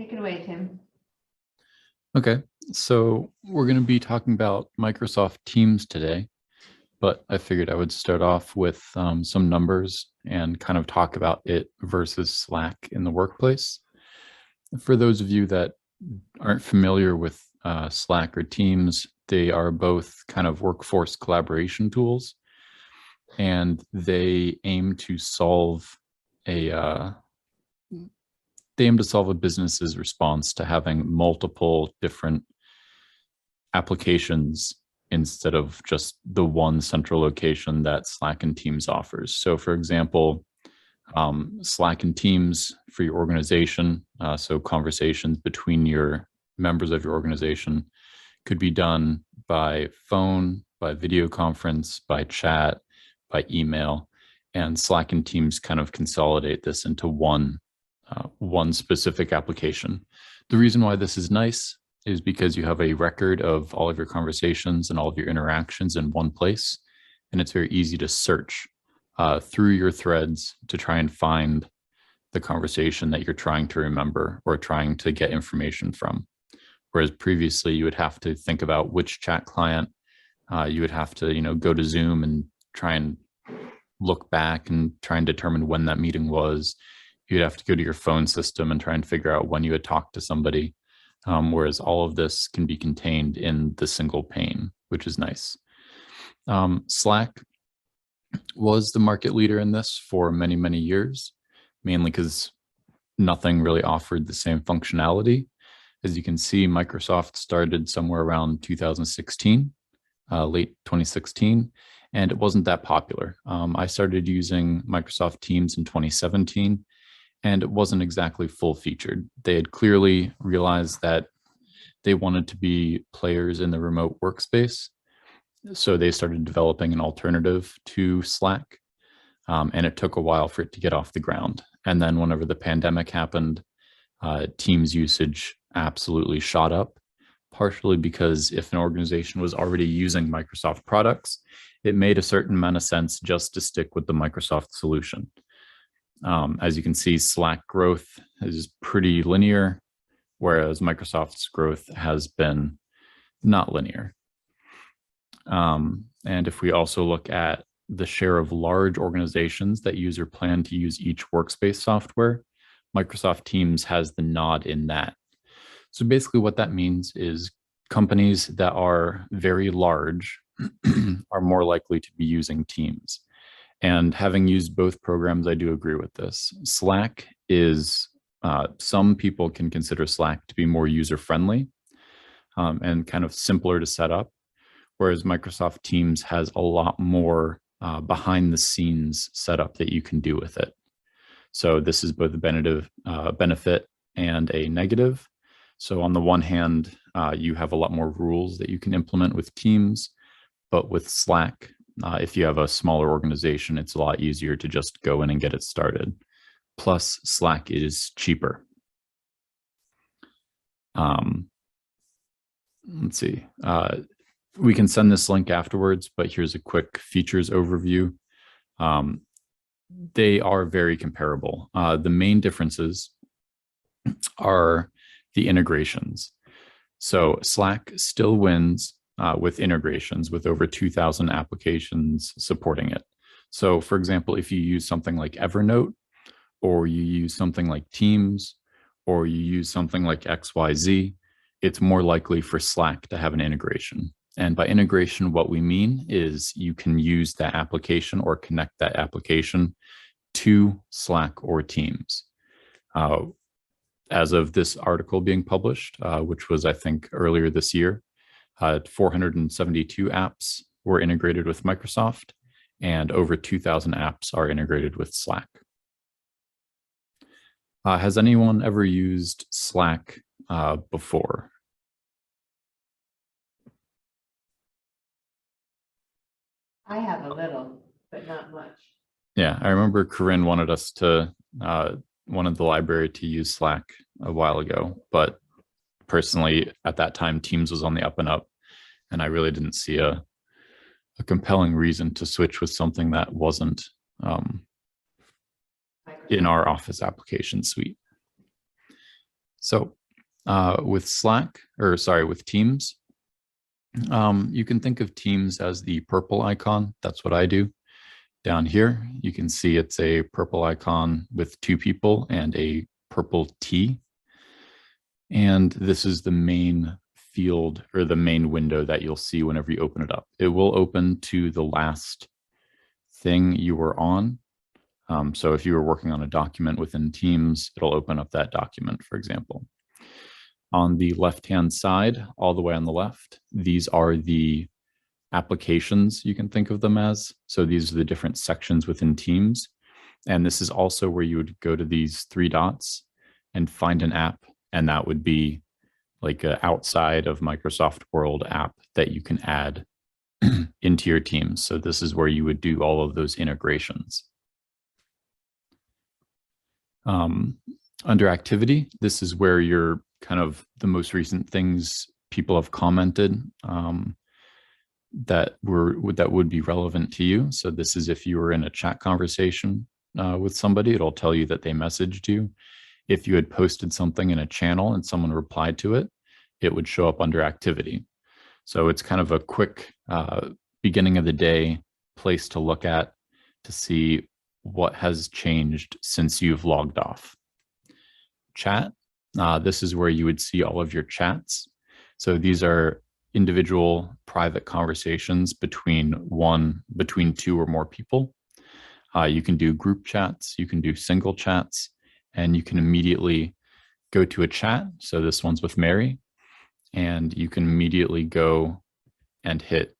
Take it away, Tim. Okay, so we're going to be talking about Microsoft Teams today, but I figured I would start off with some numbers and kind of talk about it versus Slack in the workplace. For those of you that aren't familiar with Slack or Teams, they are both kind of workforce collaboration tools, and they aim to solve a business's response to having multiple different applications instead of just the one central location that Slack and Teams offers. So for example, Slack and Teams for your organization, so conversations between your members of your organization could be done by phone, by video conference, by chat, by email, and Slack and Teams kind of consolidate this into one specific application. The reason why this is nice is because you have a record of all of your conversations and all of your interactions in one place, and it's very easy to search through your threads to try and find the conversation that you're trying to remember or trying to get information from. Whereas previously you would have to think about which chat client, you would have to, go to Zoom and try and look back and try and determine when that meeting was. You'd have to go to your phone system and try and figure out when you had talked to somebody. Whereas all of this can be contained in the single pane, which is nice. Slack was the market leader in this for many, many years, mainly because nothing really offered the same functionality. As you can see, Microsoft started somewhere around 2016, late 2016, and it wasn't that popular. I started using Microsoft Teams in 2017, and it wasn't exactly full featured. They had clearly realized that they wanted to be players in the remote workspace. So they started developing an alternative to Slack, and it took a while for it to get off the ground. And then whenever the pandemic happened, Teams usage absolutely shot up, partially because if an organization was already using Microsoft products, it made a certain amount of sense just to stick with the Microsoft solution. As you can see, Slack growth is pretty linear, whereas Microsoft's growth has been not linear. And if we also look at the share of large organizations that use or plan to use each workspace software, Microsoft Teams has the nod in that. So basically what that means is companies that are very large are more likely to be using Teams. And having used both programs, I do agree with this. Slack is, some people can consider Slack to be more user-friendly and kind of simpler to set up, whereas Microsoft Teams has a lot more behind-the-scenes setup that you can do with it. So this is both a benefit and a negative. So on the one hand, you have a lot more rules that you can implement with Teams, but with Slack, if you have a smaller organization, it's a lot easier to just go in and get it started. Plus, Slack is cheaper. Let's see. We can send this link afterwards, but here's a quick features overview. They are very comparable. The main differences are the integrations. So Slack still wins with integrations with over 2,000 applications supporting it. So for example, if you use something like Evernote, or you use something like Teams, or you use something like XYZ, it's more likely for Slack to have an integration. And by integration, what we mean is you can use that application or connect that application to Slack or Teams. As of this article being published, which was, I think, earlier this year, 472 apps were integrated with Microsoft, and over 2,000 apps are integrated with Slack. Has anyone ever used Slack before? I have a little, but not much. Yeah, I remember Corinne wanted us to, wanted the library to use Slack a while ago, but personally, at that time, Teams was on the up and up, and I really didn't see a compelling reason to switch with something that wasn't in our Office application suite. So with with Teams, you can think of Teams as the purple icon. That's what I do. Down here, you can see it's a purple icon with two people and a purple T. And this is the main field or the main window that you'll see whenever you open it up. It will open to the last thing you were on. So if you were working on a document within Teams, it'll open up that document, for example. On the left-hand side, all the way on the left, these are the applications, you can think of them as. So these are the different sections within Teams. And this is also where you would go to these three dots and find an app. And that would be like an outside of Microsoft World app that you can add into your Teams. So this is where you would do all of those integrations. Under activity, this is where you're kind of the most recent things people have commented that would be relevant to you. So this is if you were in a chat conversation with somebody, it'll tell you that they messaged you. If you had posted something in a channel and someone replied to it, it would show up under activity. So it's kind of a quick beginning of the day place to look at to see what has changed since you've logged off. Chat, this is where you would see all of your chats. So these are individual private conversations between two or more people. You can do group chats, you can do single chats, and you can immediately go to a chat. So this one's with Mary, and you can immediately go and hit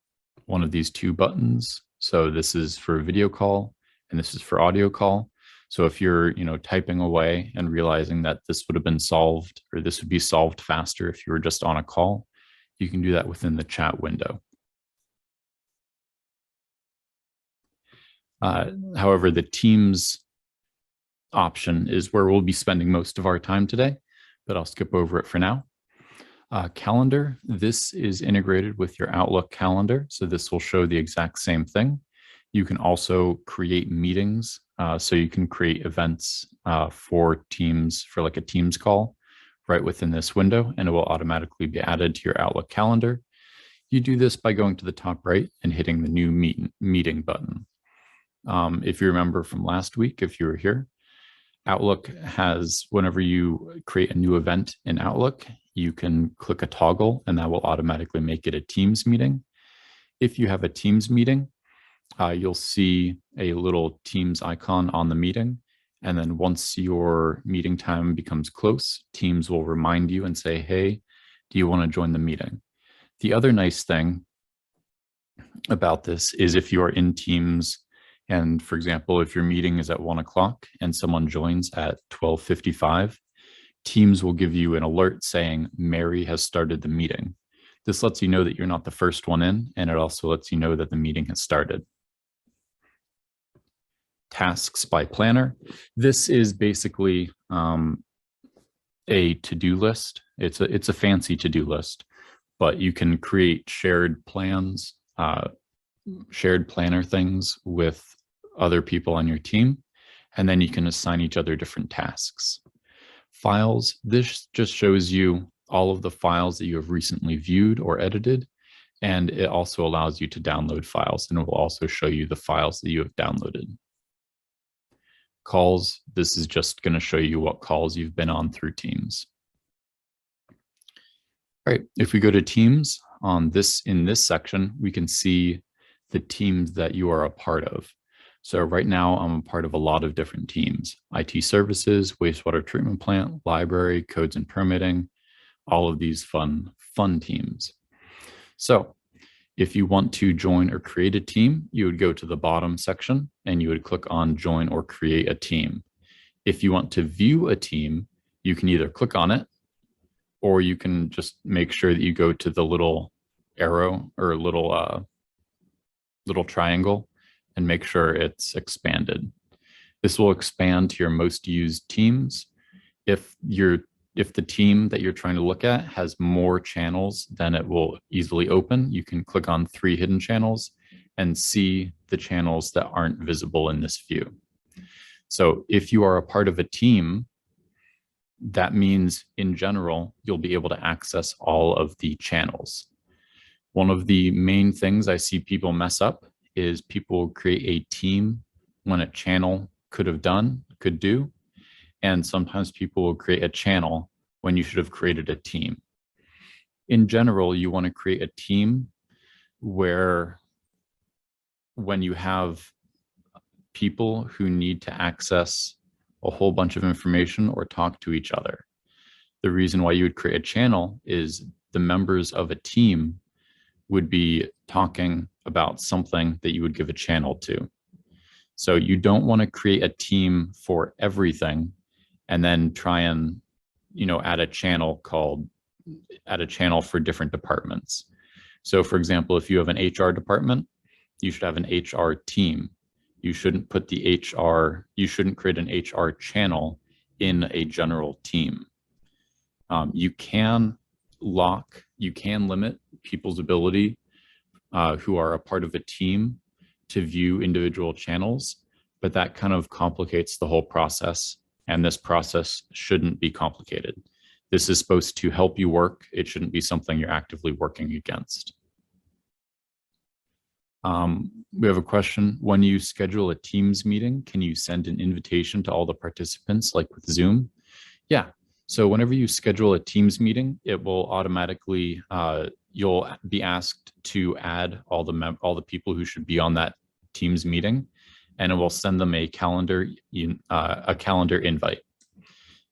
one of these two buttons. So this is for a video call and this is for audio call. So if you're, typing away and realizing that this would have been solved, or this would be solved faster if you were just on a call, you can do that within the chat window. However, the Teams option is where we'll be spending most of our time today, but I'll skip over it for now. Calendar, this is integrated with your Outlook calendar. So this will show the exact same thing. You can also create meetings. So you can create events for Teams, for like a Teams call right within this window, and it will automatically be added to your Outlook calendar. You do this by going to the top right and hitting the new meeting button. If you remember from last week, if you were here, Outlook has, whenever you create a new event in Outlook, you can click a toggle and that will automatically make it a Teams meeting. If you have a Teams meeting, you'll see a little Teams icon on the meeting. And then once your meeting time becomes close, Teams will remind you and say, hey, do you want to join the meeting? The other nice thing about this is if you are in Teams, and for example, if your meeting is at 1 o'clock and someone joins at 12:55, Teams will give you an alert saying Mary has started the meeting. This lets you know that you're not the first one in, and it also lets you know that the meeting has started. Tasks by planner. This is basically a to-do list. It's a fancy to-do list, but you can create shared plans, shared planner things with other people on your team, and then you can assign each other different tasks. Files, this just shows you all of the files that you have recently viewed or edited, and it also allows you to download files, and it will also show you the files that you have downloaded. Calls, this is just going to show you what calls you've been on through Teams. All right, if we go to Teams, in this section, we can see the teams that you are a part of. So right now, I'm a part of a lot of different teams: IT services, wastewater treatment plant, library, codes and permitting, all of these fun teams. So if you want to join or create a team, you would go to the bottom section and you would click on join or create a team. If you want to view a team, you can either click on it, or you can just make sure that you go to the little arrow or little triangle and make sure it's expanded. This will expand to your most used teams. If the team that you're trying to look at has more channels, then it will easily open. You can click on 3 hidden channels and see the channels that aren't visible in this view. So if you are a part of a team, That means in general, you'll be able to access all of the channels. One of the main things I see people mess up is people create a team when a channel could do. And sometimes people will create a channel when you should have created a team. In general, you want to create a team where when you have people who need to access a whole bunch of information or talk to each other, the reason why you would create a channel is the members of a team would be talking about something that you would give a channel to. So you don't want to create a team for everything and then try and, add a channel for different departments. So for example, if you have an HR department, you should have an HR team. You shouldn't you shouldn't create an HR channel in a general team. You can limit people's ability who are a part of a team to view individual channels, but that kind of complicates the whole process. And this process shouldn't be complicated. This is supposed to help you work. It shouldn't be something you're actively working against. We have a question. When you schedule a Teams meeting, can you send an invitation to all the participants like with Zoom? Yeah. So whenever you schedule a Teams meeting, it will automatically, you'll be asked to add all the people who should be on that Teams meeting, and it will send them a calendar invite.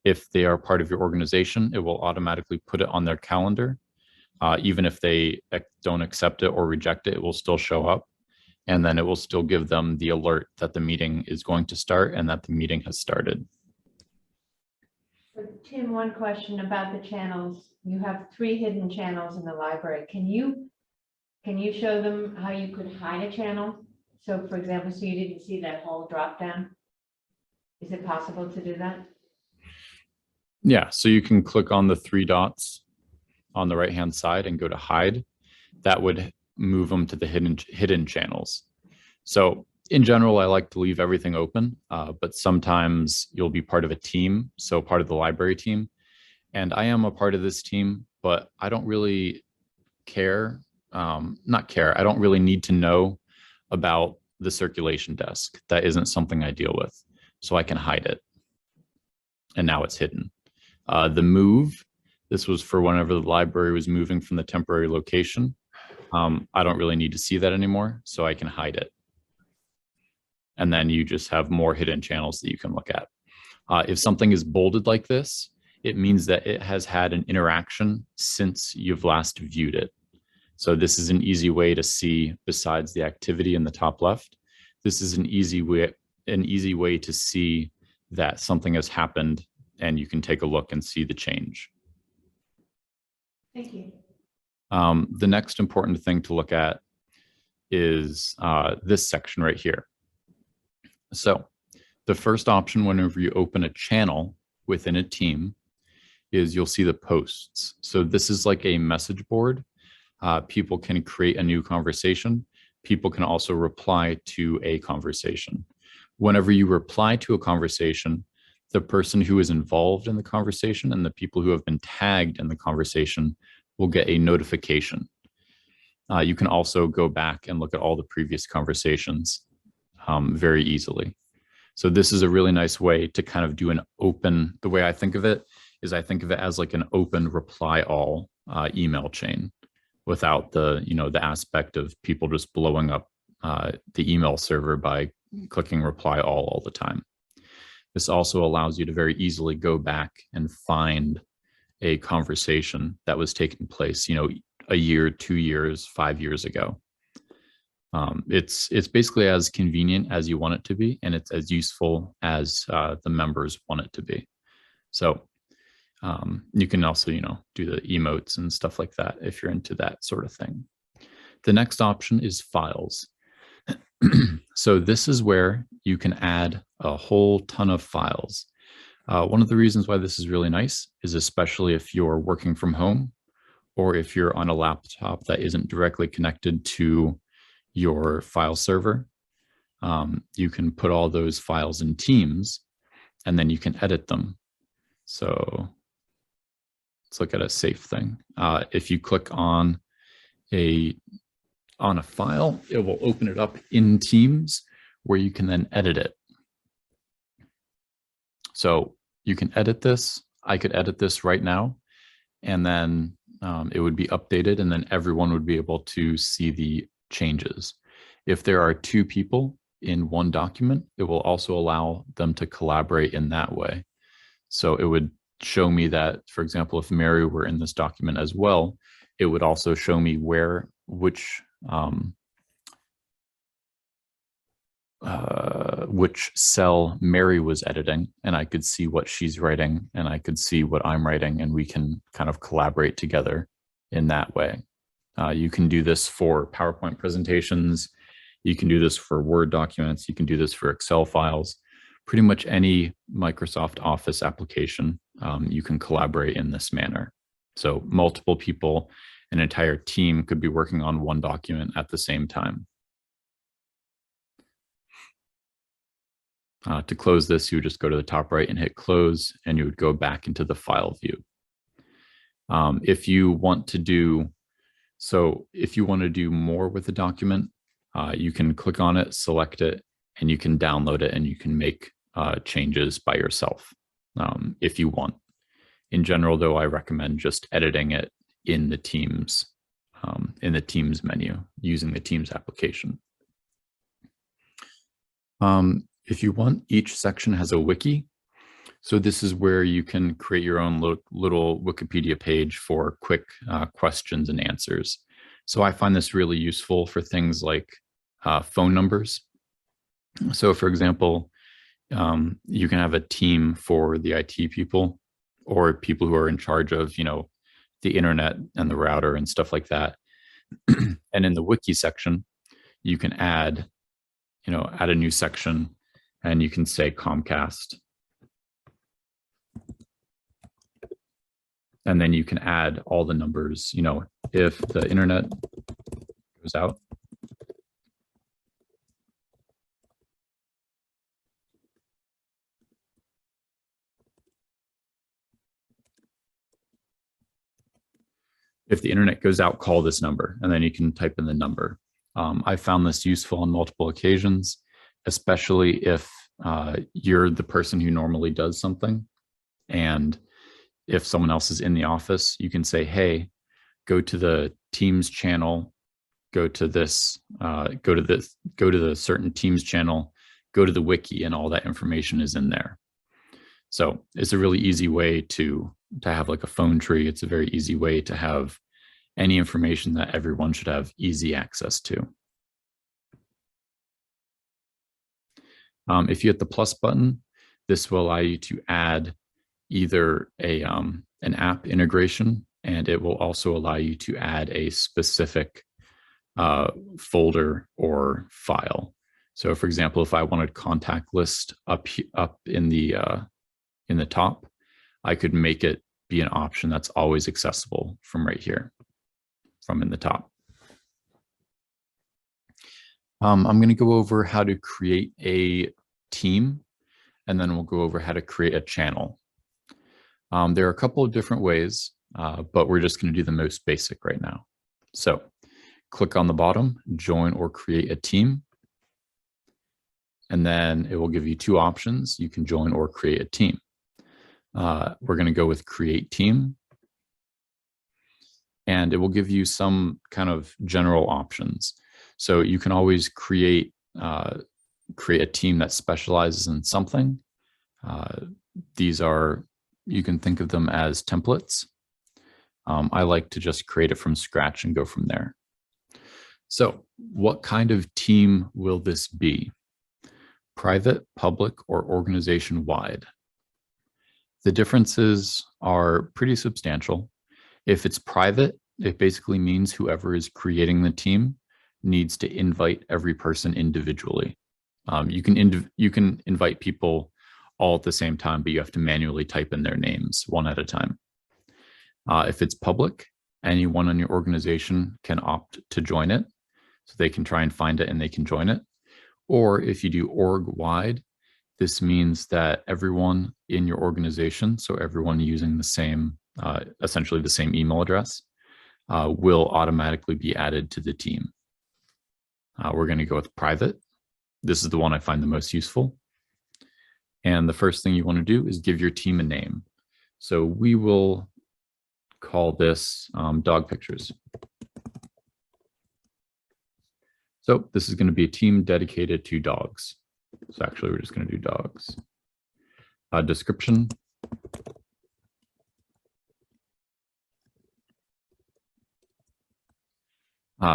If they are part of your organization, it will automatically put it on their calendar. Even if they don't accept it or reject it, it will still show up. And then it will still give them the alert that the meeting is going to start and that the meeting has started. So, Tim, one question about the channels. You have 3 hidden channels in the library. Can you show them how you could hide a channel? So for example, so you didn't see that whole drop down. Is it possible to do that? Yeah, so you can click on the 3 dots on the right-hand side and go to hide. That would move them to the hidden channels. So in general, I like to leave everything open, but sometimes you'll be part of a team, so part of the library team. And I am a part of this team, but I don't really care, I don't really need to know about the circulation desk. That isn't something I deal with, so I can hide it. And now it's hidden. The move, this was for whenever the library was moving from the temporary location. I don't really need to see that anymore, so I can hide it. And then you just have more hidden channels that you can look at. If something is bolded like this, it means that it has had an interaction since you've last viewed it. So this is an easy way to see, besides the activity in the top left, this is an easy way to see that something has happened, and you can take a look and see the change. Thank you. The next important thing to look at is this section right here. So the first option whenever you open a channel within a team is you'll see the posts. So this is like a message board. People can create a new conversation. People can also reply to a conversation. Whenever you reply to a conversation, the person who is involved in the conversation and the people who have been tagged in the conversation will get a notification. You can also go back and look at all the previous conversations very easily. So this is a really nice way to kind of do an open, the way I think of it is I think of it as like an open reply all email chain without the, the aspect of people just blowing up the email server by clicking reply all the time. This also allows you to very easily go back and find a conversation that was taking place, a year, 2 years, 5 years ago. It's basically as convenient as you want it to be, and it's as useful as the members want it to be. So you can also, do the emotes and stuff like that if you're into that sort of thing. The next option is files. So this is where you can add a whole ton of files. One of the reasons why this is really nice is especially if you're working from home or if you're on a laptop that isn't directly connected to your file server. You can put all those files in Teams and then you can edit them. So let's look at a safe thing. If you click on a file, it will open it up in Teams where you can then edit it. So you can edit this. I could edit this right now, and then it would be updated, and then everyone would be able to see the changes. If there are two people in one document, it will also allow them to collaborate in that way. So it would show me that, for example, if Mary were in this document as well, it would also show me which cell Mary was editing, and I could see what she's writing, and I could see what I'm writing, and we can kind of collaborate together in that way. You can do this for PowerPoint presentations. You can do this for Word documents. You can do this for Excel files. Pretty much any Microsoft Office application, you can collaborate in this manner. So multiple people, an entire team could be working on one document at the same time. To close this, you would just go to the top right and hit close, and you would go back into the file view. If you want to do more with the document, you can click on it, select it, and you can download it, and you can make changes by yourself if you want. In general, though, I recommend just editing it in the Teams menu using the Teams application. If you want, each section has a wiki. So this is where you can create your own little Wikipedia page for quick questions and answers. So I find this really useful for things like phone numbers. So for example, you can have a team for the IT people or people who are in charge of, the internet and the router and stuff like that. And in the wiki section, you can add a new section, and you can say Comcast. And then you can add all the numbers, if the internet goes out. If the internet goes out, call this number, and then you can type in the number. I found this useful on multiple occasions, especially if you're the person who normally does something. And if someone else is in the office, you can say, hey, go to the Teams channel, go to the certain Teams channel, go to the wiki, and all that information is in there. So it's a really easy way to have like a phone tree. It's a very easy way to have any information that everyone should have easy access to. If you hit the plus button, this will allow you to add either an app integration, and it will also allow you to add a specific folder or file. So for example, if I wanted contact list up in the top, I could make it be an option that's always accessible from right here, from in the top. I'm going to go over how to create a team, and then we'll go over how to create a channel. There are a couple of different ways, but we're just going to do the most basic right now. So click on the bottom, join or create a team. And then it will give you two options. You can join or create a team. We're going to go with create team. And it will give you some kind of general options. So you can always create a team that specializes in something. You can think of them as templates. I like to just create it from scratch and go from there. So what kind of team will this be? Private, public, or organization-wide? The differences are pretty substantial. If it's private, it basically means whoever is creating the team needs to invite every person individually. You can invite people all at the same time, but you have to manually type in their names one at a time. If it's public, anyone in your organization can opt to join it. So they can try and find it and they can join it. Or if you do org-wide, This means that everyone in your organization, so everyone using the same, essentially the same email address, will automatically be added to the team. We're going to go with private. This is the one I find the most useful. And the first thing you want to do is give your team a name. So we will call this dog pictures. So this is going to be a team dedicated to dogs. So actually, we're just going to do dogs. Description.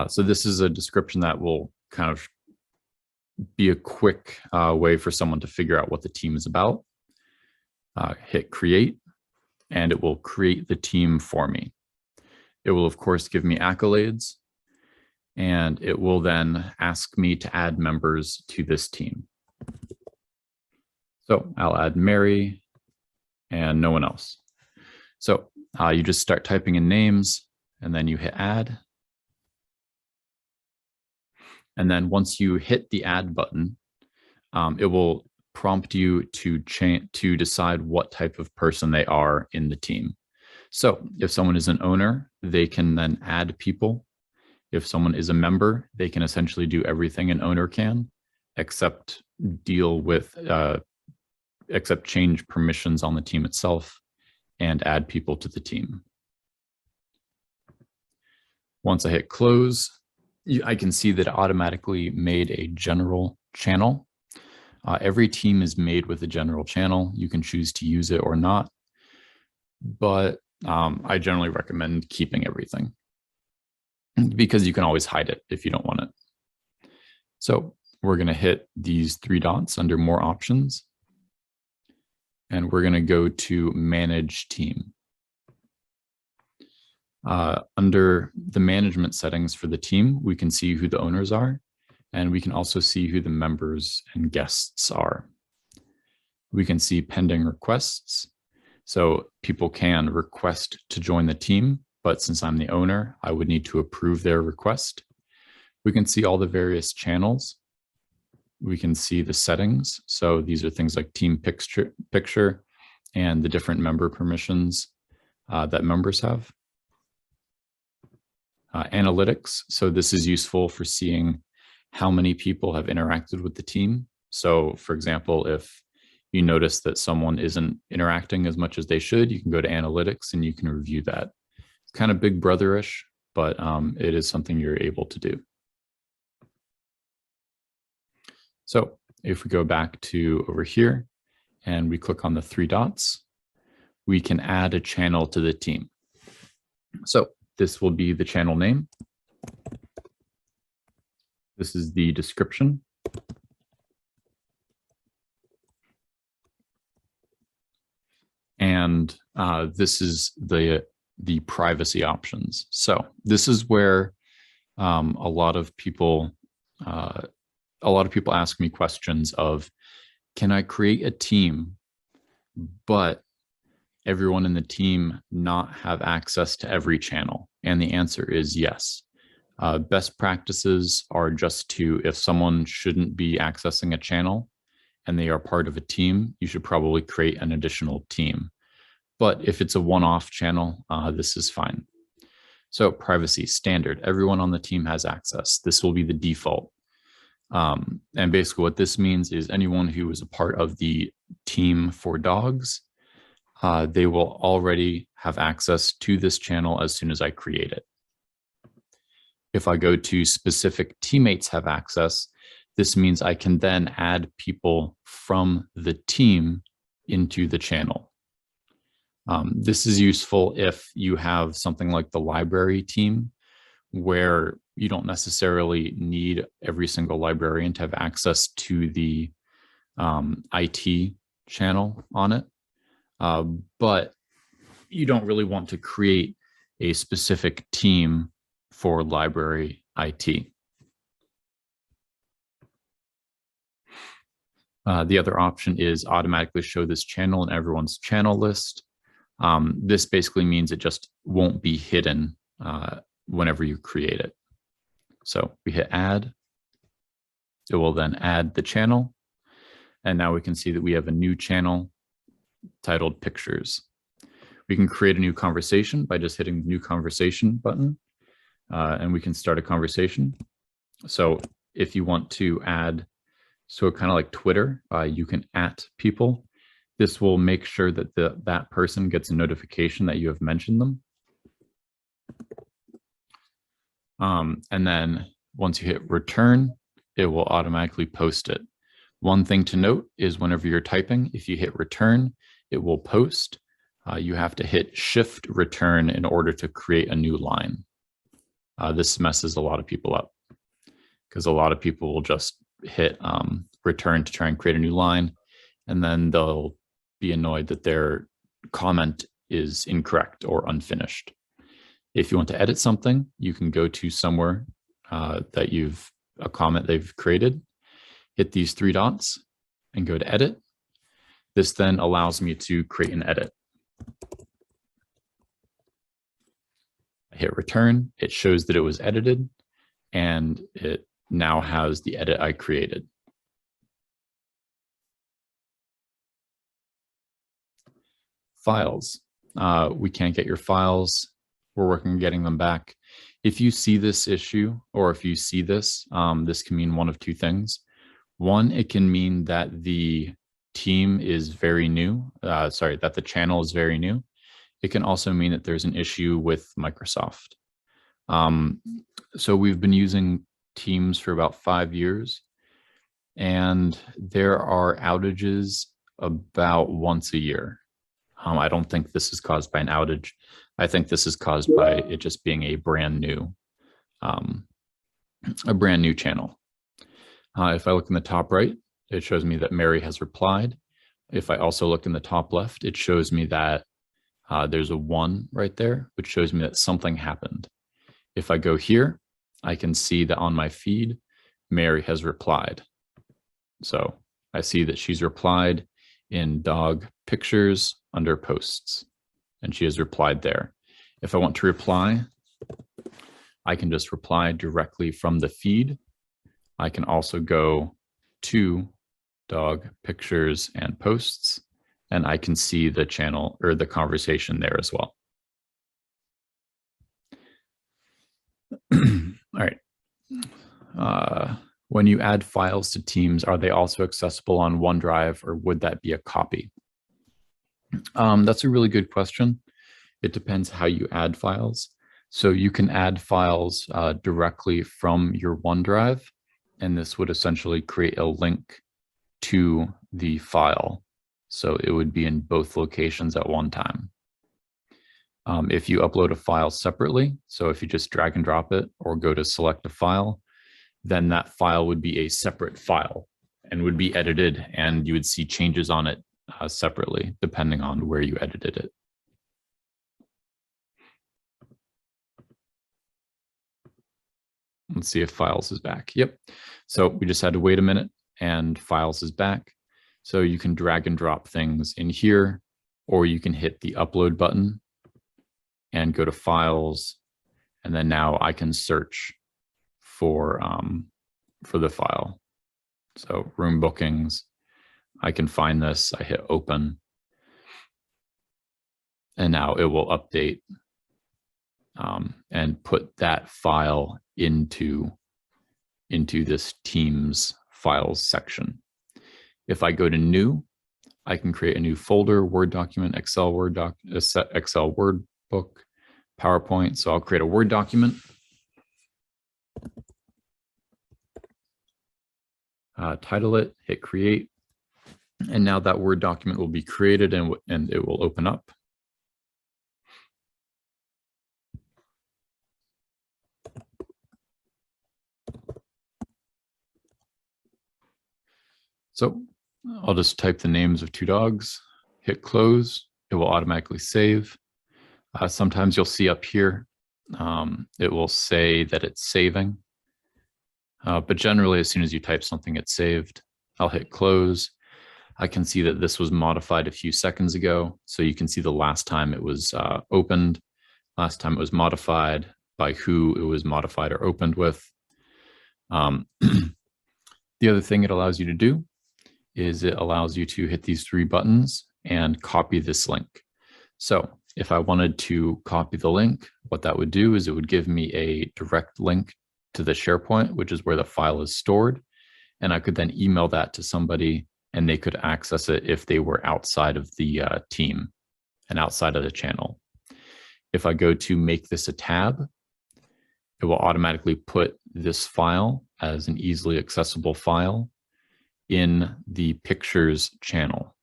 So this is a description that will kind of be a quick way for someone to figure out what the team is about. Hit create, and it will create the team for me. It will, of course, give me accolades, and it will then ask me to add members to this team. So I'll add Mary and no one else. So you just start typing in names, and then you hit add. And then once you hit the add button, it will prompt you to decide what type of person they are in the team. So if someone is an owner, they can then add people. If someone is a member, they can essentially do everything an owner can, except deal with, except change permissions on the team itself and add people to the team. Once I hit close, I can see that it automatically made a general channel. Every team is made with a general channel. You can choose to use it or not, but I generally recommend keeping everything because you can always hide it if you don't want it. So we're going to hit these three dots under more options, and we're going to go to manage team. Under the management settings for the team, we can see who the owners are, and we can also see who the members and guests are. We can see pending requests. So people can request to join the team, but since I'm the owner, I would need to approve their request. We can see all the various channels. We can see the settings. So these are things like team picture and the different member permissions that members have. Analytics. So this is useful for seeing how many people have interacted with the team. So for example, if you notice that someone isn't interacting as much as they should, you can go to analytics and you can review that. It's kind of big brother-ish, but it is something you're able to do. So if we go back to over here and we click on the three dots, we can add a channel to the team. So this will be the channel name. This is the description. And this is the privacy options. So this is where a lot of people ask me questions of, can I create a team, but everyone in the team not have access to every channel? And the answer is yes. Best practices are just to, if someone shouldn't be accessing a channel and they are part of a team, you should probably create an additional team. But if it's a one-off channel, this is fine. So privacy standard, everyone on the team has access. This will be the default. And basically what this means is anyone who is a part of the team for dogs, they will already have access to this channel as soon as I create it. If I go to specific teammates have access, this means I can then add people from the team into the channel. This is useful if you have something like the library team, where you don't necessarily need every single librarian to have access to the IT channel on it. But you don't really want to create a specific team for library IT. The other option is automatically show this channel in everyone's channel list. This basically means it just won't be hidden whenever you create it. So we hit add. It will then add the channel. And now we can see that we have a new channel titled Pictures. We can create a new conversation by just hitting the New Conversation button, and we can start a conversation. So if you want to add, so kind of like Twitter, you can @ people. This will make sure that that person gets a notification that you have mentioned them. And then once you hit return, it will automatically post it. One thing to note is whenever you're typing, if you hit return, it will post. You have to hit shift return in order to create a new line. This messes a lot of people up because a lot of people will just hit return to try and create a new line, and then they'll be annoyed that their comment is incorrect or unfinished. If you want to edit something, you can go to somewhere that a comment they've created, hit these 3 dots and go to edit. This then allows me to create an edit. I hit return, it shows that it was edited, and it now has the edit I created. Files. We can't get your files. We're working on getting them back. If you see this issue, or if you see this, this can mean one of 2 things. One, it can mean that the team is very new, that the channel is very new. It can also mean that there's an issue with Microsoft. So we've been using Teams for about 5 years, and there are outages about once a year. I don't think this is caused by an outage. I think this is caused by it just being a brand new channel. If I look in the top right, it shows me that Mary has replied. If I also look in the top left, it shows me that there's a 1 right there, which shows me that something happened. If I go here, I can see that on my feed, Mary has replied. So I see that she's replied in dog pictures under posts, and she has replied there. If I want to reply, I can just reply directly from the feed. I can also go to dog pictures and posts, and I can see the channel or the conversation there as well. All right. When you add files to Teams, are they also accessible on OneDrive, or would that be a copy? That's a really good question. It depends how you add files. So you can add files directly from your OneDrive, and this would essentially create a link to the file. So it would be in both locations at one time. If you upload a file separately, so if you just drag and drop it or go to select a file, then that file would be a separate file and would be edited, and you would see changes on it separately depending on where you edited it. Let's see if files is back. Yep. So we just had to wait a minute and files is back. So you can drag and drop things in here, or you can hit the upload button and go to files. And then now I can search for the file. So room bookings, I can find this, I hit open, and now it will update and put that file into this Teams files section. If I go to new, I can create a new folder, Word document, Excel Word book, PowerPoint. So I'll create a Word document. Title it, hit create, and now that Word document will be created and it will open up. So I'll just type the names of 2 dogs, hit close, it will automatically save. Sometimes you'll see up here, it will say that it's saving. But generally, as soon as you type something, it's saved. I'll hit close. I can see that this was modified a few seconds ago. So you can see the last time it was opened, last time it was modified, by who it was modified or opened with. The other thing it allows you to do is it allows you to hit these three buttons and copy this link. So if I wanted to copy the link, what that would do is it would give me a direct link to the SharePoint, which is where the file is stored. And I could then email that to somebody and they could access it if they were outside of the team and outside of the channel. If I go to make this a tab, it will automatically put this file as an easily accessible file in the pictures channel.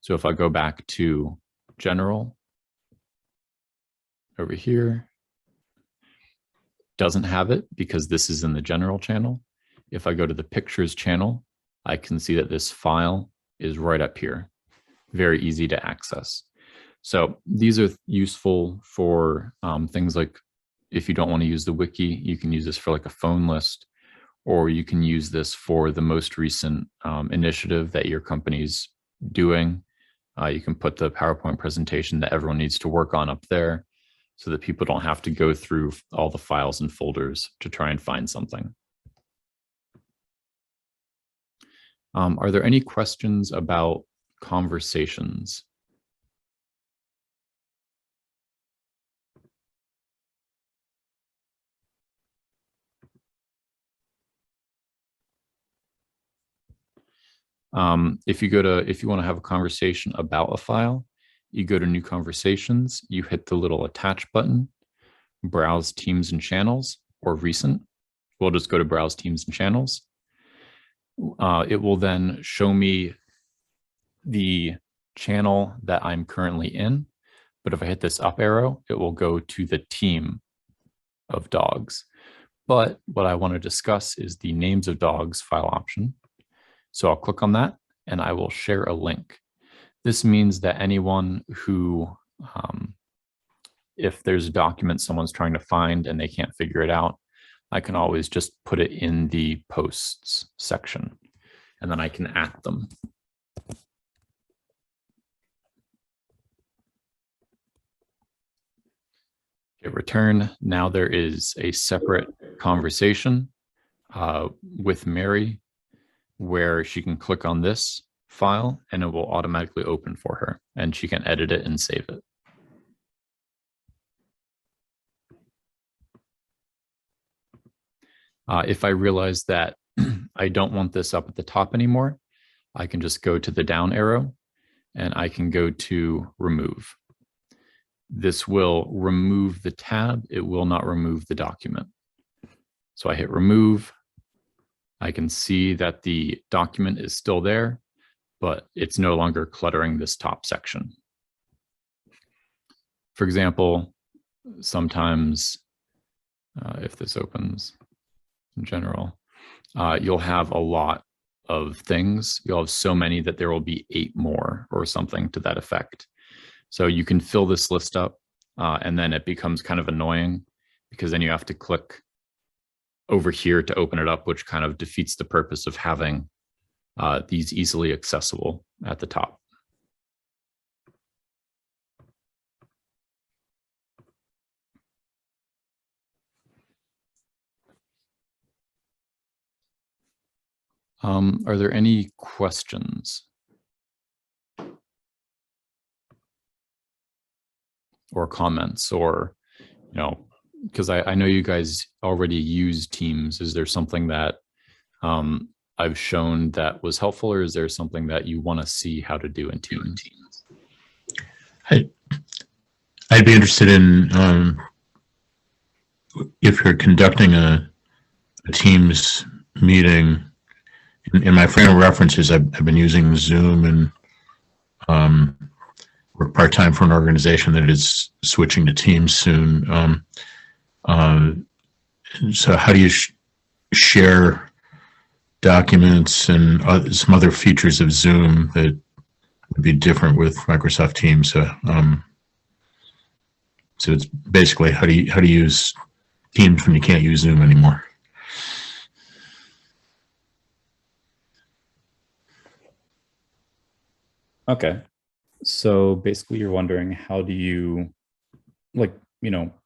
So if I go back to general over here, doesn't have it because this is in the general channel. If I go to the pictures channel, I can see that this file is right up here. Very easy to access. So these are useful for things like if you don't want to use the wiki, you can use this for like a phone list, or you can use this for the most recent initiative that your company's doing. You can put the PowerPoint presentation that everyone needs to work on up there so that people don't have to go through all the files and folders to try and find something. Are there any questions about conversations? If you want to have a conversation about a file, you go to new conversations, you hit the little attach button, browse teams and channels, or recent. We'll just go to browse teams and channels. It will then show me the channel that I'm currently in. But if I hit this up arrow, it will go to the team of dogs. But what I want to discuss is the names of dogs file option. So I'll click on that and I will share a link. This means that anyone who, if there's a document someone's trying to find and they can't figure it out, I can always just put it in the posts section and then I can add them. Hit return. Now there is a separate conversation with Mary where she can click on this file and it will automatically open for her and she can edit it and save it. If I realize that I don't want this up at the top anymore, I can just go to the down arrow and I can go to remove. This will remove the tab. It will not remove the document. So I hit remove. I can see that the document is still there, but it's no longer cluttering this top section. For example, sometimes if this opens in general, you'll have a lot of things. You'll have so many that there will be 8 more or something to that effect. So you can fill this list up and then it becomes kind of annoying because then you have to click over here to open it up, which kind of defeats the purpose of having these easily accessible at the top. Are there any questions? Or comments or, because I know you guys already use Teams. Is there something that I've shown that was helpful, or is there something that you want to see how to do in Teams? I'd be interested in if you're conducting a Teams meeting. In my frame of references, I've been using Zoom and work part-time for an organization that is switching to Teams soon. So how do you share documents and some other features of Zoom that would be different with Microsoft Teams? So it's basically how do you use Teams when you can't use Zoom anymore? Okay. So basically you're wondering how do you,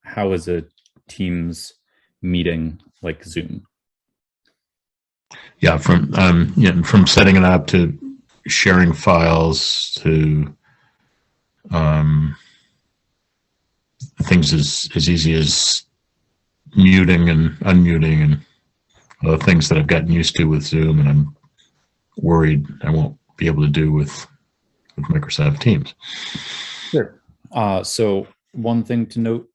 how is a Teams meeting like Zoom? Yeah, from setting it up to sharing files to things as easy as muting and unmuting and other things that I've gotten used to with Zoom, and I'm worried I won't be able to do with Microsoft Teams. Sure. So one thing to note,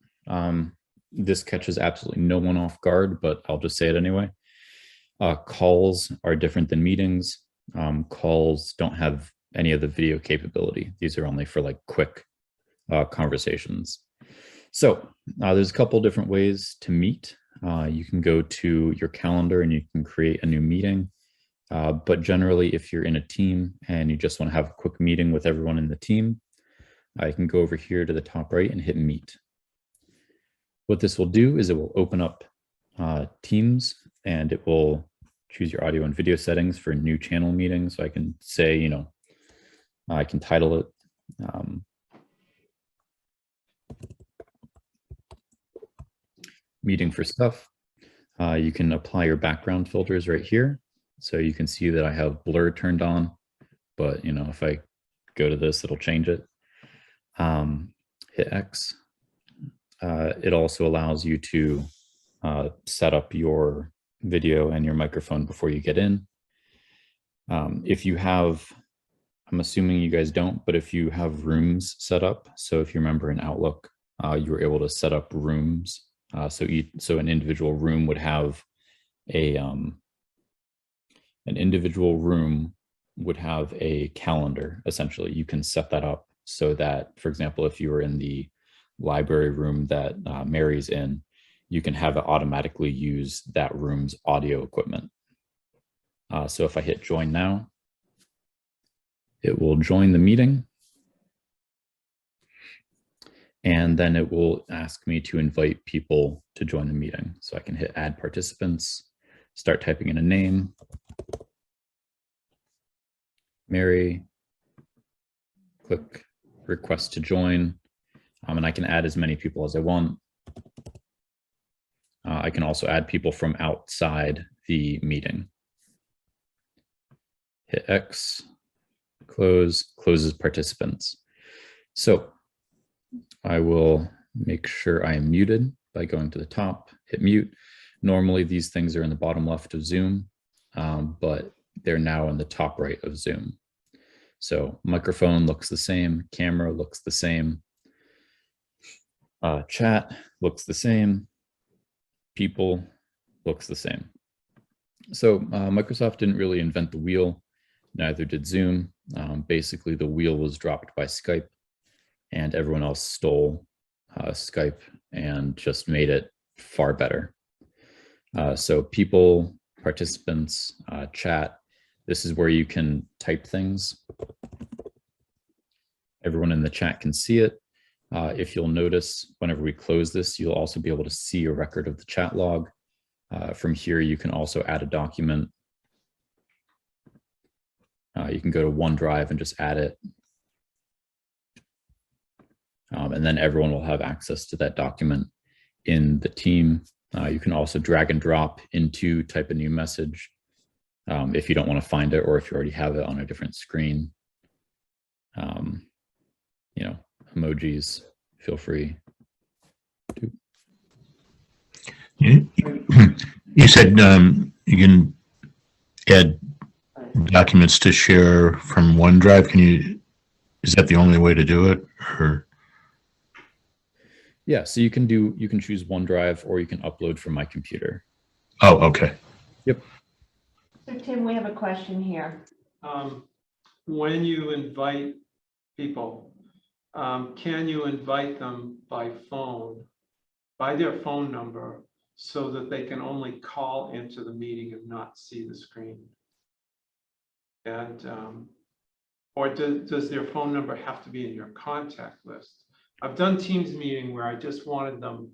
this catches absolutely no one off guard, but I'll just say it anyway. Calls are different than meetings. Calls don't have any of the video capability. These are only for like quick conversations. So there's a couple different ways to meet. You can go to your calendar and you can create a new meeting. But generally, if you're in a team and you just want to have a quick meeting with everyone in the team, I can go over here to the top right and hit meet. What this will do is it will open up Teams, and it will choose your audio and video settings for a new channel meeting. So I can say, you know, I can title it meeting for stuff. You can apply your background filters right here. So you can see that I have blur turned on, but you know, if I go to this, it'll change it. Hit X. It also allows you to set up your video and your microphone before you get in. If you have, I'm assuming you guys don't, but if you have rooms set up, so if you remember in Outlook, you were able to set up rooms. So an individual room would have an individual room would have a calendar. Essentially, you can set that up so that, for example, if you were in the library room that Mary's in, you can have it automatically use that room's audio equipment. So if I hit join now, it will join the meeting. And then it will ask me to invite people to join the meeting. So I can hit add participants, start typing in a name, Mary, click request to join, and I can add as many people as I want. I can also add people from outside the meeting. Hit X, closes participants. So I will make sure I am muted by going to the top, hit mute. Normally these things are in the bottom left of Zoom, but they're now in the top right of Zoom. So microphone looks the same, camera looks the same, chat looks the same, people looks the same. So Microsoft didn't really invent the wheel, neither did Zoom. Basically the wheel was dropped by Skype, and everyone else stole Skype and just made it far better. So people, participants, chat, this is where you can type things. Everyone in the chat can see it. If you'll notice, whenever we close this, you'll also be able to see a record of the chat log. From here, you can also add a document. You can go to OneDrive and just add it. And then everyone will have access to that document in the team. You can also drag and drop into type a new message if you don't want to find it, or if you already have it on a different screen. You know, emojis, feel free to. You said you can add documents to share from OneDrive. Is that the only way to do it, or? Yeah, so you can choose OneDrive, or you can upload from my computer. Oh, okay. Yep. So Tim, we have a question here. When you invite people, can you invite them by phone, by their phone number, so that they can only call into the meeting and not see the screen? And or does their phone number have to be in your contact list? I've done Teams meeting where I just wanted them,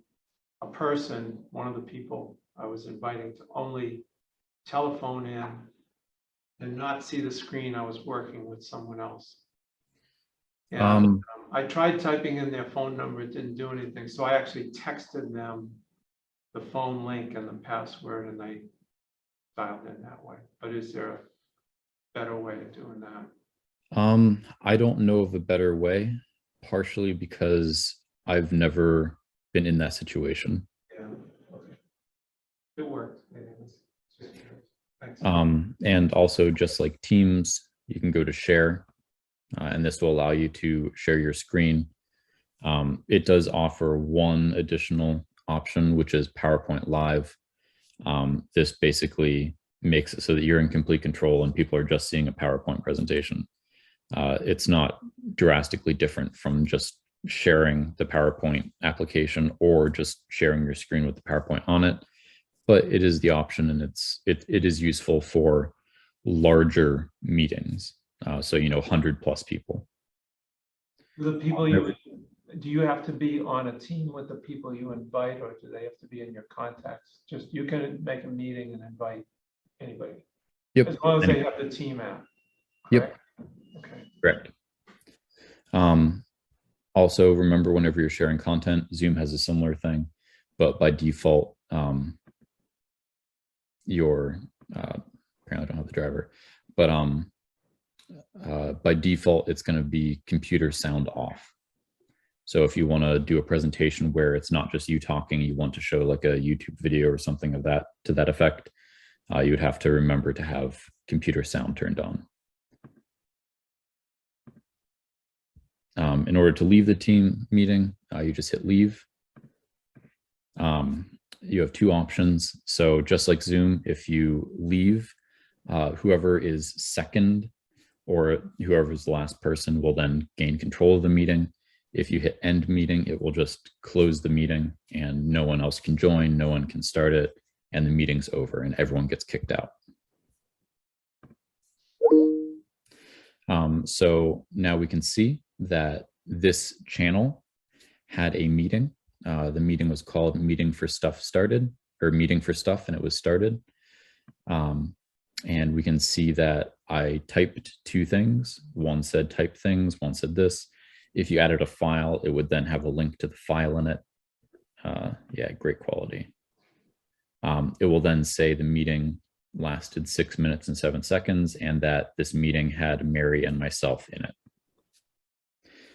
a person, one of the people I was inviting, to only telephone in and not see the screen. I was working with someone else. And I tried typing in their phone number, it didn't do anything. So I actually texted them the phone link and the password, and I dialed in that way. But is there a better way of doing that? I don't know of a better way, partially because I've never been in that situation. Yeah, okay. It worked. Anyways, just curious. Thanks. And also just like Teams, you can go to share, and this will allow you to share your screen. It does offer one additional option, which is PowerPoint Live. This basically makes it so that you're in complete control and people are just seeing a PowerPoint presentation. It's not drastically different from just sharing the PowerPoint application or just sharing your screen with the PowerPoint on it, but it is the option, and it is useful for larger meetings. So 100+ people. The people do you have to be on a team with the people you invite, or do they have to be in your contacts? Just you can make a meeting and invite anybody. Yep. As long as they have the team app. Yep. Okay. Correct. Also, remember, whenever you're sharing content, Zoom has a similar thing, but by default, your apparently I don't have the driver, but by default, it's going to be computer sound off. So if you want to do a presentation where it's not just you talking, you want to show like a YouTube video or something of that to that effect, you would have to remember to have computer sound turned on. In order to leave the team meeting, you just hit leave. You have two options. So just like Zoom, if you leave, whoever is second or whoever is the last person will then gain control of the meeting. If you hit end meeting, it will just close the meeting and no one else can join, no one can start it, and the meeting's over and everyone gets kicked out. So now we can see that this channel had a meeting. The meeting was called Meeting for Stuff Started, or Meeting for Stuff, and it was started. And we can see that I typed two things. One said type things, one said this. If you added a file, it would then have a link to the file in it. Yeah, great quality. It will then say the meeting lasted 6 minutes and 7 seconds and that this meeting had Mary and myself in it.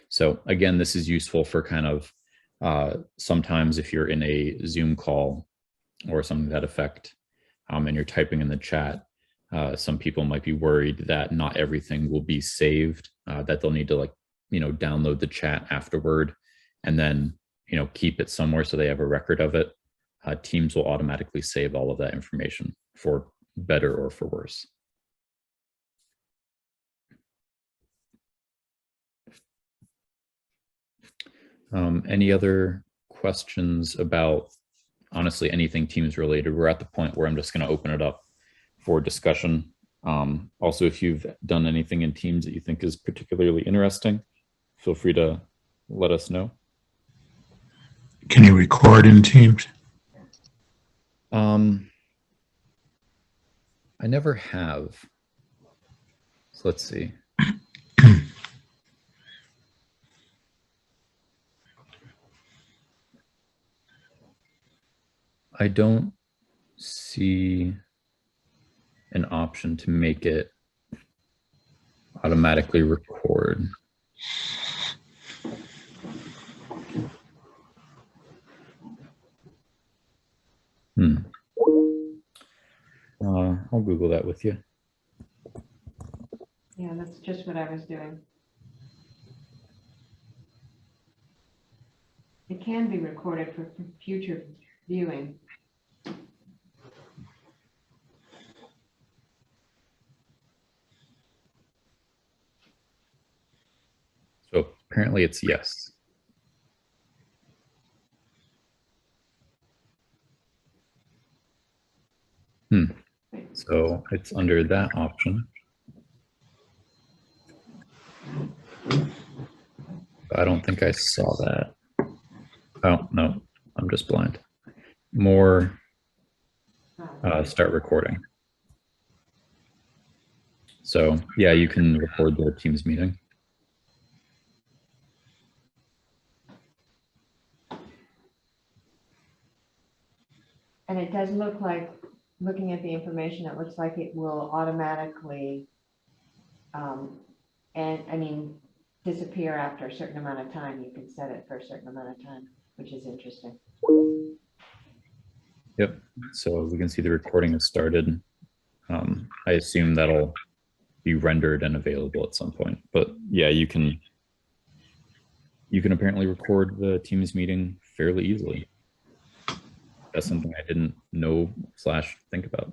So again, this is useful for kind of sometimes if you're in a Zoom call or something to that effect, and you're typing in the chat, some people might be worried that not everything will be saved, that they'll need to download the chat afterward and then, keep it somewhere so they have a record of it. Teams will automatically save all of that information for better or for worse. Any other questions about, honestly, anything Teams related? We're at the point where I'm just going to open it up for discussion. Also, if you've done anything in Teams that you think is particularly interesting, feel free to let us know. Can you record in Teams? I never have. So let's see. I don't see an option to make it automatically record. I'll Google that with you. Yeah, that's just what I was doing. It can be recorded for future viewing. So apparently it's yes. So it's under that option. I don't think I saw that. Oh, no, I'm just blind. More, start recording. So yeah, you can record the Teams meeting. And it does look like looking at the information, it looks like it will automatically, and I mean, disappear after a certain amount of time. You can set it for a certain amount of time, which is interesting. Yep. So we can see the recording has started. I assume that'll be rendered and available at some point. But yeah, you can apparently record the Teams meeting fairly easily. That's something I didn't know / think about.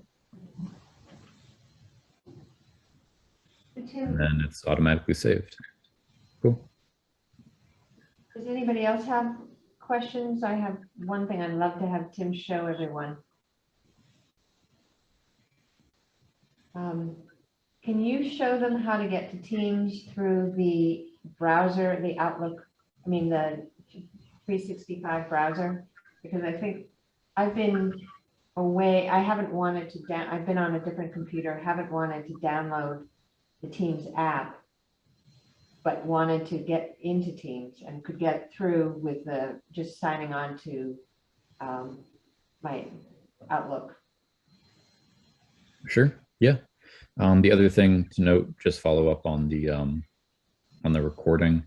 And then it's automatically saved. Cool. Does anybody else have questions? I have one thing I'd love to have Tim show everyone. Can you show them how to get to Teams through the browser, the Outlook, I mean, the 365 browser? Because I think I've been away, I haven't wanted to, I've been on a different computer, haven't wanted to download the Teams app, but wanted to get into Teams and could get through with the, just signing on to my Outlook. Sure. Yeah. The other thing to note, just follow up on the recording,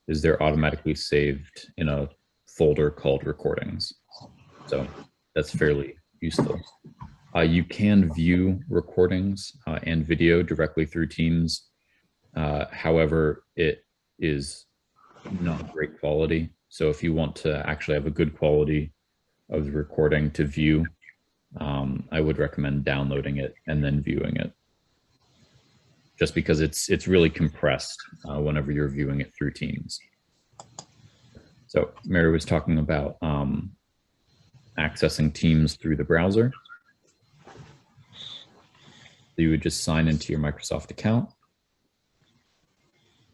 is they're automatically saved in a folder called recordings. So that's fairly useful. You can view recordings and video directly through Teams. However, it is not great quality. So if you want to actually have a good quality of the recording to view, I would recommend downloading it and then viewing it, just because it's really compressed whenever you're viewing it through Teams. So Mary was talking about accessing Teams through the browser. So you would just sign into your Microsoft account.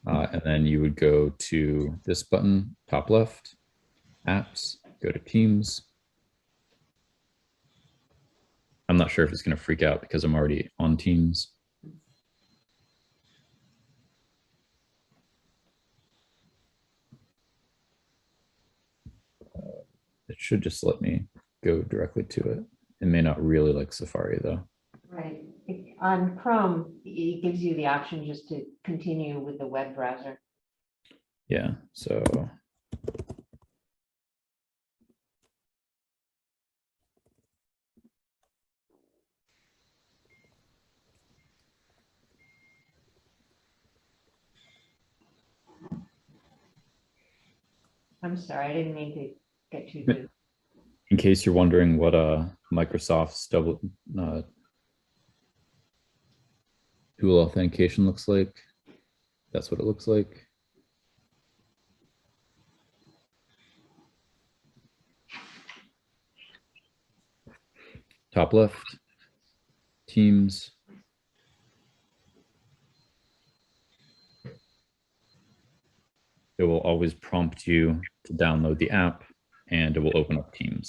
And then you would go to this button, top left, apps, go to Teams. I'm not sure if it's going to freak out because I'm already on Teams. It should just let me go directly to it. It may not really like Safari though. Right. On Chrome, it gives you the option just to continue with the web browser. Yeah, so I'm sorry, I didn't mean to get too deep. in case you're wondering what Microsoft's dual authentication looks like, that's what it looks like. Top left, Teams. It will always prompt you to download the app, and it will open up Teams.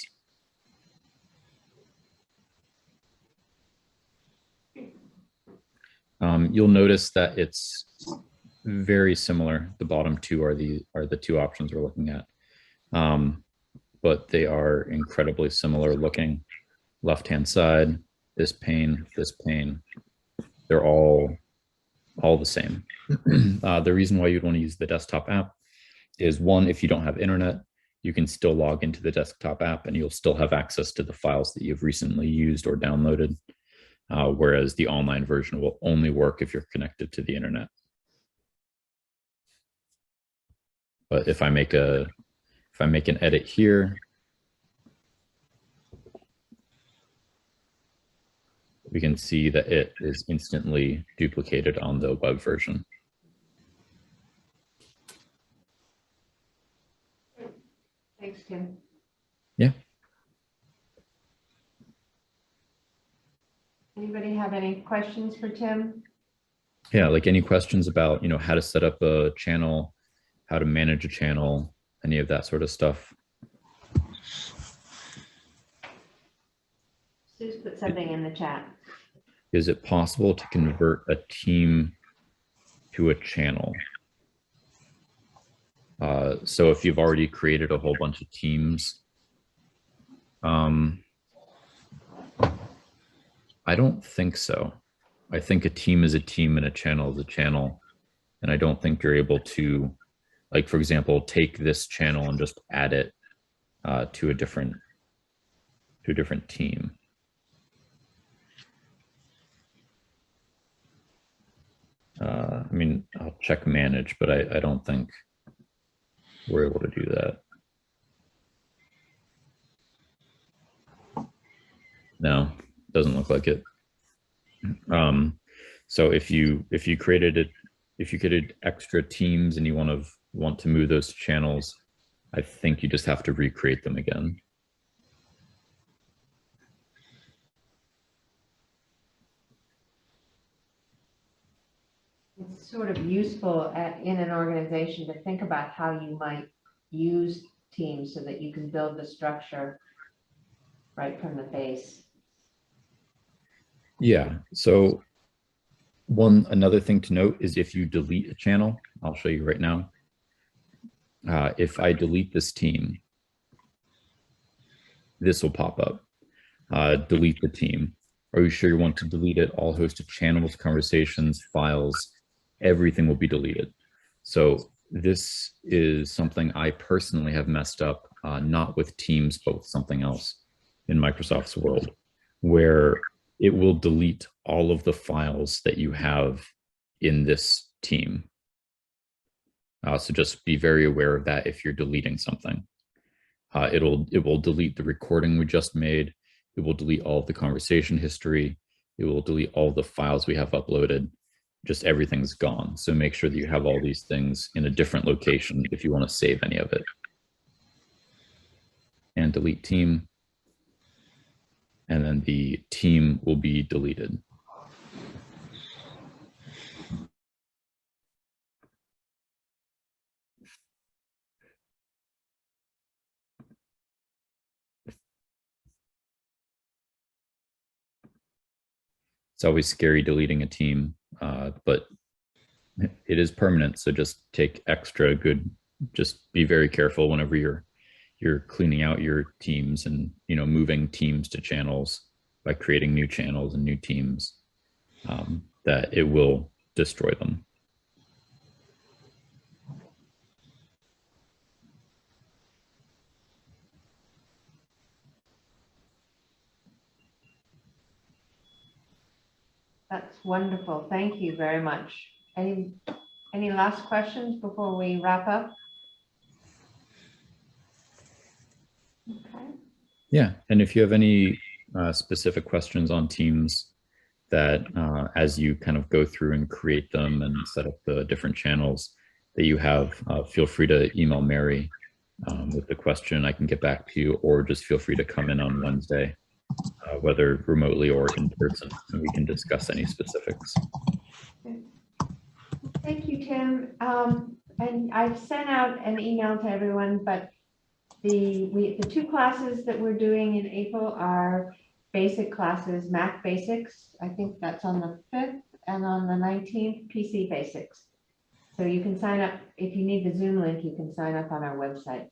You'll notice that it's very similar. The bottom two are the two options we're looking at, but they are incredibly similar looking. Left-hand side, this pane, they're all the same. The reason why you'd want to use the desktop app is, one, if you don't have internet, you can still log into the desktop app and you'll still have access to the files that you've recently used or downloaded. Whereas the online version will only work if you're connected to the internet. But if I make an edit here, we can see that it is instantly duplicated on the web version. Thanks, Tim. Yeah. Anybody have any questions for Tim? Yeah, like any questions about, how to set up a channel, how to manage a channel, any of that sort of stuff. Sue's put something in the chat. Is it possible to convert a team to a channel? So if you've already created a whole bunch of teams, I don't think so. I think a team is a team and a channel is a channel. And I don't think you're able to, like, for example, take this channel and just add it to a different team. I mean, I'll check manage, but I don't think we're able to do that. No, doesn't look like it. So if you created extra teams and you want to move those to channels, I think you just have to recreate them again. It's sort of useful in an organization to think about how you might use teams so that you can build the structure right from the base. Yeah. So another thing to note is if you delete a channel, I'll show you right now. If I delete this team, this will pop up. Delete the team. Are you sure you want to delete it? All hosted channels, conversations, files, everything will be deleted. So this is something I personally have messed up, not with Teams, but with something else in Microsoft's world, where it will delete all of the files that you have in this team. So just be very aware of that if you're deleting something. It will delete the recording we just made. It will delete all of the conversation history. It will delete all the files we have uploaded. Just everything's gone. So make sure that you have all these things in a different location if you want to save any of it. And delete team. And then the team will be deleted. It's always scary deleting a team, but it is permanent. So just take extra good, just be very careful whenever you're cleaning out your teams and, you know, moving teams to channels by creating new channels and new teams, that it will destroy them. That's wonderful. Thank you very much. Any last questions before we wrap up? Okay. Yeah, and if you have any specific questions on teams that as you kind of go through and create them and set up the different channels that you have, feel free to email Mary with the question. I can get back to you, or just feel free to come in on Wednesday, whether remotely or in person, and we can discuss any specifics. Thank you, Tim. And I've sent out an email to everyone, but the two classes that we're doing in April are basic classes, Mac Basics. I think that's on the 5th, and on the 19th, PC Basics. So you can sign up, if you need the Zoom link, you can sign up on our website.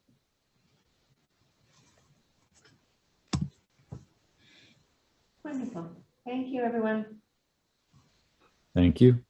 Wonderful. Thank you, everyone. Thank you.